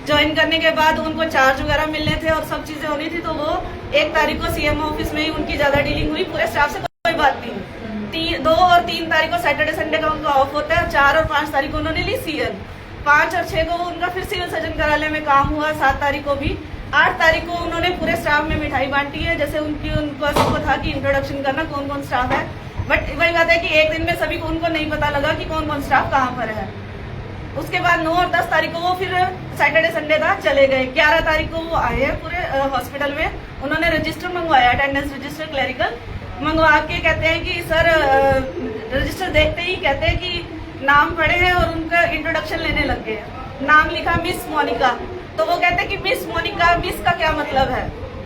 Join करने के बाद उनको चार्ज वगैरह मिलने थे और सब चीजें होनी थी, तो वो 1 तारीख को सीएम ऑफिस में ही उनकी ज्यादा डीलिंग हुई। पूरे स्टाफ से कोई बात नहीं। 2 और 3 तारीख को सैटरडे संडे का उनका ऑफ होता है। 4 और 5 तारीख को उन्होंने ली सीएल। 5 और 6 को उनका फिर सिविल सर्जन कार्यालय में काम हुआ। 7 तारीख को भी। 8 तारीख को उन्होंने पूरे स्टाफ में मिठाई बांटी है। जैसे उनको सबको था कि इंट्रोडक्शन करना कौन कौन स्टाफ है, बट वही बात है कि एक दिन में सभी को उनको नहीं पता लगा कि कौन कौन स्टाफ कहाँ पर है। उसके बाद 9 और 10 तारीख को वो फिर सैटरडे संडे था चले गए। 11 तारीख को वो आए हैं पूरे हॉस्पिटल में। उन्होंने रजिस्टर मंगवाया, अटेंडेंस रजिस्टर क्लरिकल मंगवा के कहते हैं कि सर रजिस्टर देखते ही कहते हैं कि नाम पढ़े हैं और उनका इंट्रोडक्शन लेने लग गए। नाम लिखा मिस मोनिका, तो वो कहते हैं कि मिस मोनिका, मिस का क्या मतलब है?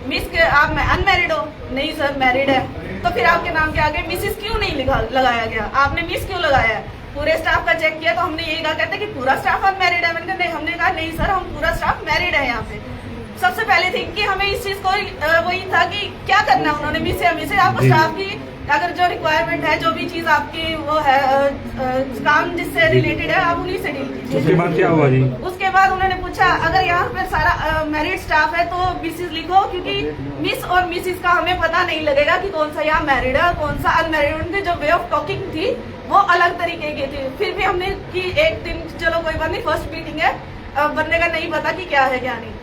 मिस के आप अनमैरिड हो? नहीं सर मैरिड है। तो फिर आपके नाम के आगे मिसिस क्यों नहीं लगाया गया? आपने मिस क्यों लगाया है? पूरे स्टाफ का चेक किया तो हमने यही कहा, कहते कि पूरा स्टाफ अनमैरिड है। मैंने कहा नहीं, हमने कहा नहीं सर, हम पूरा स्टाफ मैरिड है यहाँ पे। सबसे पहले थी कि हमें इस चीज को वही था कि क्या करना उन्होंने मिस से हमें आपको स्टाफ की अगर जो रिक्वायरमेंट है, जो भी चीज आपकी वो है काम जिससे रिलेटेड है, आप उन्हीं से डील कीजिए। उसके बाद क्या हुआ जी? उसके बाद उन्होंने पूछा अगर यहाँ पे सारा मैरिड स्टाफ है तो मिसिस लिखो, क्योंकि मिस और मिसिस का हमें पता नहीं लगेगा कि कौन सा यहाँ मैरिड है कौन सा अनमैरिड। उनकी जो वे ऑफ टॉकिंग थी वो अलग तरीके की थी। फिर भी हमने कि एक दिन चलो कोई बात नहीं, फर्स्ट मीटिंग है, बनने का नहीं पता कि क्या है क्या नहीं।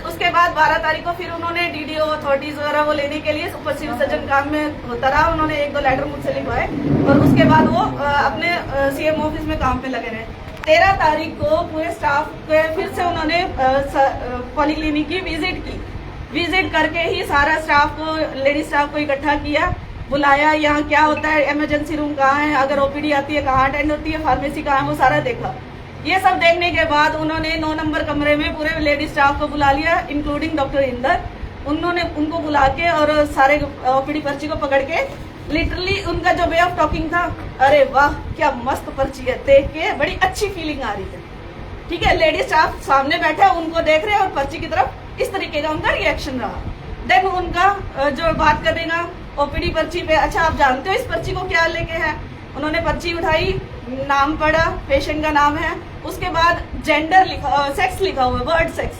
उसके बाद 12 तारीख को फिर उन्होंने डीडीओ अथॉरिटीज वगैरह वो लेने के लिए सुपर सिविल सर्जन काम में होता रहा। उन्होंने 1-2 लेटर मुझसे लिखवाए और उसके बाद वो अपने सीएम ऑफिस में काम पे लगे रहे। 13 तारीख को पूरे स्टाफ के फिर से उन्होंने पॉलीक्लिनिक की विजिट करके ही सारा स्टाफ को, लेडीज स्टाफ को इकट्ठा किया, बुलाया, यहाँ क्या होता है, इमरजेंसी रूम कहाँ है, अगर ओपीडी आती है कहाँ अटेंड होती है, फार्मेसी कहाँ है, वो सारा देखा। ये सब देखने के बाद उन्होंने 9 नंबर कमरे में पूरे लेडी स्टाफ को बुला लिया, इंक्लूडिंग डॉक्टर इंदर। उन्होंने उनको बुला के और सारे ओपीडी पर्ची को पकड़ के लिटरली उनका जो वे ऑफ टॉकिंग था, अरे वाह क्या मस्त पर्ची है, देख के बड़ी अच्छी फीलिंग आ रही थी। ठीक है, लेडी स्टाफ सामने बैठे उनको देख रहे हैं और पर्ची की तरफ इस तरीके का उनका रिएक्शन रहा। देन उनका जो बात करेगा ओपीडी पर्ची पे, अच्छा आप जानते हो इस पर्ची को क्या लेके है? उन्होंने पर्ची उठाई, नाम पढ़ा, पेशेंट का नाम है, उसके बाद जेंडर लिखा, सेक्स लिखा हुआ है, वर्ड सेक्स,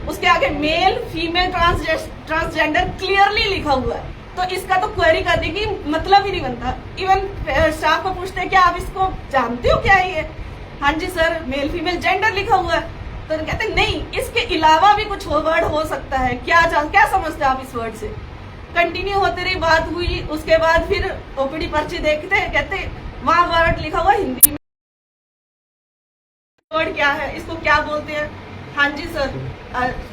उसके आगे मेल फीमेल ट्रांसजेंडर क्लियरली लिखा हुआ है। तो इसका तो क्वेरी करने की मतलब ही नहीं बनता। इवन स्टाफ को पूछते हैं क्या आप इसको जानते हो क्या है ये? हाँ जी सर, मेल फीमेल जेंडर लिखा हुआ है। तो कहते नहीं, इसके अलावा भी कुछ वर्ड हो सकता है, क्या समझते हैं आप इस वर्ड से? कंटिन्यू होती रही, बात हुई। उसके बाद फिर ओपीडी पर्ची देखते कहते वहां वर्ड लिखा हुआ हिंदी में, वर्ड क्या है, इसको क्या बोलते हैं? हाँ जी सर।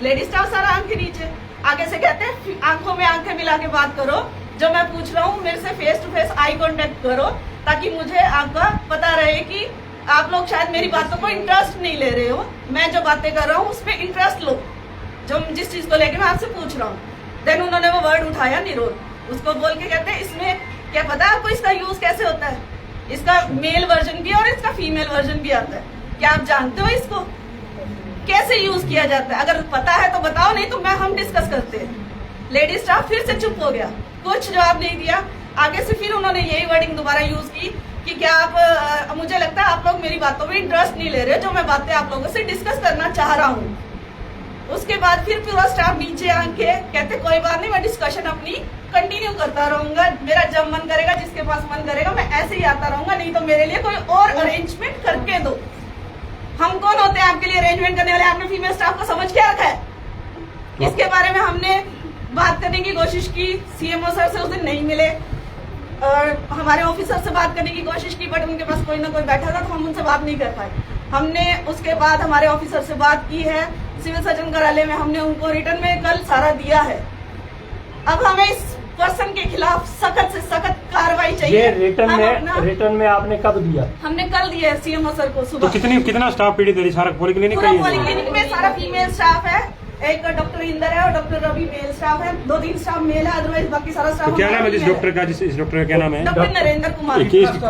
लेडी स्टाफ सारा आंख के नीचे, आगे से कहते हैं आंखों में आंखें मिला के बात करो, जो मैं पूछ रहा हूँ मेरे से face to face eye contact करो, ताकि मुझे आपका पता रहे कि आप लोग शायद मेरी बातों को इंटरेस्ट नहीं ले रहे हो, मैं जो बातें कर रहा हूँ उस पर इंटरेस्ट लो, जो जिस चीज को लेके मैं आपसे पूछ रहा हूँ। देन उन्होंने वो वर्ड उठाया निरोध, उसको बोल के कहते हैं इसमें क्या पता है आपको इसका यूज कैसे होता है? इसका मेल वर्जन भी और इसका फीमेल वर्जन भी आता है, क्या आप जानते हो इसको कैसे यूज किया जाता है? अगर पता है तो बताओ, नहीं तो हम डिस्कस करते हैं। लेडी स्टाफ फिर से चुप हो गया, कुछ जवाब नहीं दिया। आगे से फिर उन्होंने यही वर्डिंग दोबारा यूज की कि क्या आप, मुझे लगता है आप लोग मेरी बातों में इंटरेस्ट नहीं ले रहे, जो मैं बातें आप लोगों से डिस्कस करना चाह रहा हूँ। उसके बाद फिर पूरा स्टाफ नीचे आके कहते कोई बात नहीं, मैं डिस्कशन अपनी कंटिन्यू करता रहूंगा, मेरा जब मन करेगा, जिसके पास मन करेगा, मैं ऐसे ही आता रहूंगा, नहीं तो मेरे लिए कोई और अरेंजमेंट करके दो। हम कौन होते हैं आपके लिए अरेंजमेंट करने वाले? आपने फीमेल स्टाफ को समझ क्या रखा है? इसके बारे में हमने बात करने की कोशिश की, सीएमओ सर से उस दिन नहीं मिले और हमारे ऑफिसर से बात करने की कोशिश की, बट उनके पास कोई ना कोई बैठा था तो हम उनसे बात नहीं कर पाए। हमने उसके बाद हमारे ऑफिसर से बात की है, सिविल सर्जन कार्यालय में हमने उनको रिटर्न में कल सारा दिया है। अब हमें इस पर्सन के खिलाफ सख्त से सख्त कार्रवाई चाहिए। ये रिटर्न में आपने कब दिया? हमने कल दिया है सीएमओ सर को सुबह। तो कितना स्टाफ पीड़ित है? सारा पॉलीक्लिनिक पूरा पॉलीक्लिनिक में सारा फीमेल स्टाफ है, एक डॉक्टर इंदर है और डॉक्टर रवि मेल स्टाफ है, 2-3 स्टाफ मेल है, अदरवाइज बाकी सारा स्टाफ। तो क्या नाम है जिस डॉक्टर का? इस डॉक्टर का क्या नाम है? डॉक्टर नरेंद्र कुमार।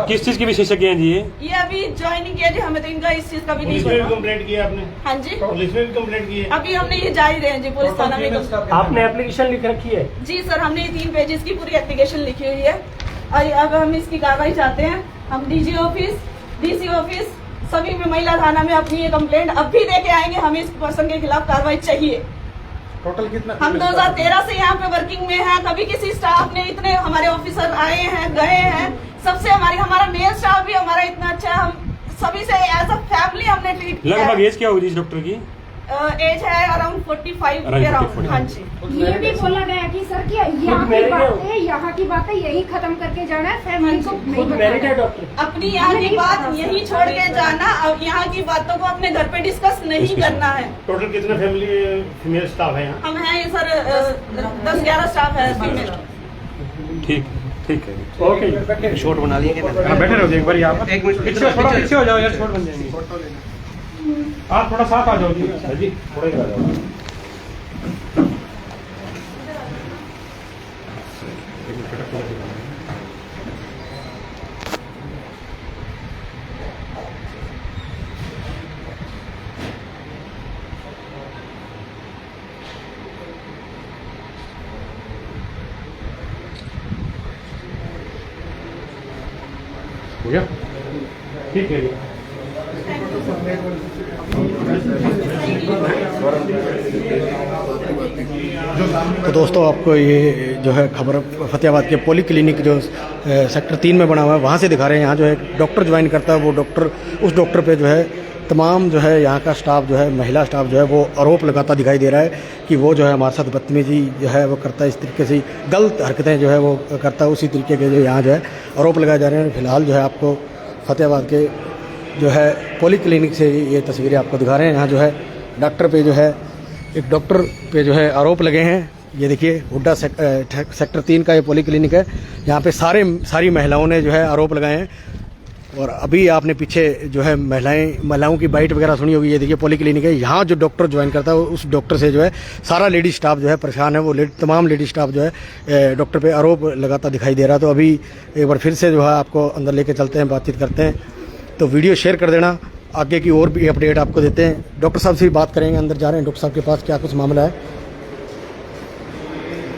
किस चीज के विशेषज्ञ हैं जी? ये अभी ज्वाइनिंग किया जी, हमें तो इनका इस चीज का भी नहीं पता। कंप्लेंट किया आपने? हाँ जी, पुलिस में भी कंप्लेंट की है? अभी हमने ये जारी रहे हैं जी पुलिस थाना में। आपने एप्लीकेशन लिख रखी है? जी सर, हमने ये 3 पेजेस की पूरी एप्लीकेशन लिखी हुई है और अब हम इसकी कार्रवाई चाहते हैं। हम डीजी ऑफिस, डीसी ऑफिस, सभी में महिला थाना में अपनी ये कंप्लेंट अब भी दे के आएंगे। हमें इस पर्सन के खिलाफ कार्रवाई चाहिए। टोटल कितना? हम 2013 से यहाँ पे वर्किंग में हैं। कभी किसी स्टाफ ने इतने हमारे ऑफिसर आए हैं गए हैं, सबसे हमारा मेल स्टाफ भी हमारा इतना अच्छा है। हम सभी से एज अ फैमिली हमने ट्रीट किया। लगभग एज क्या होगी इस डॉक्टर की? एज है अराउंड 45 के अराउंड। हाँ जी। ये भी बोला गया कि सर कि यहाँ की बातें यही खत्म करके जाना है, फैमिली को खुद मैरिड है डॉक्टर? अपनी यहाँ की बात यही छोड़ के जाना, अब यहाँ की बातों को अपने घर पे डिस्कस नहीं करना है। टोटल कितना फैमिली फीमेल स्टाफ है यहाँ? हम हैं सर 10-11 स्टाफ है फीमेल। ठीक है। ओके, शॉट बना लिए हाँ, बैठे रहो एक बार यहाँ पर। एक मिनट पीछे थोड़ा पीछे हो जाओ यार, शॉट बन जाएंगे। आप थोड़ा साथ आ जाओ जी। जी थोड़ा ही आ जाओ। हो गया? ठीक है जी। तो दोस्तों, आपको ये जो है खबर फतेहाबाद के पोली क्लिनिक जो सेक्टर 3 में बना हुआ है वहाँ से दिखा रहे हैं। यहाँ जो है डॉक्टर ज्वाइन करता है, वो डॉक्टर उस डॉक्टर पे जो है तमाम जो है यहाँ का स्टाफ जो है महिला स्टाफ जो है वो आरोप लगाता दिखाई दे रहा है कि वो जो है हमारे साथ बदतमीजी जो है वो करता है, इस तरीके से गलत हरकतें जो है वो करता है। उसी तरीके के जो यहाँ जो है आरोप लगाए जा रहे हैं। फिलहाल जो है आपको फतेहाबाद के जो है पोली क्लिनिक से ये तस्वीरें आपको दिखा रहे हैं। यहाँ जो है डॉक्टर पे जो है एक डॉक्टर पे जो है आरोप लगे हैं। ये देखिए हुड्डा सेक्टर 3 का ये पोली क्लिनिक है। यहाँ पे सारी महिलाओं ने जो है आरोप लगाए हैं। और अभी आपने पीछे जो है महिलाओं की बाइट वगैरह सुनी होगी। ये देखिए पोली क्लिनिक है। यहाँ जो डॉक्टर ज्वाइन करता है उस डॉक्टर से जो है सारा लेडी स्टाफ जो है परेशान है। वो तमाम लेडी स्टाफ जो है डॉक्टर पे आरोप लगाता दिखाई दे रहा है। तो अभी एक बार फिर से जो है आपको अंदर लेके चलते हैं, बातचीत करते हैं। तो वीडियो शेयर कर देना, आगे की और भी अपडेट आपको देते हैं। डॉक्टर साहब से भी बात करेंगे, अंदर जा रहे हैं डॉक्टर साहब के पास, क्या कुछ मामला है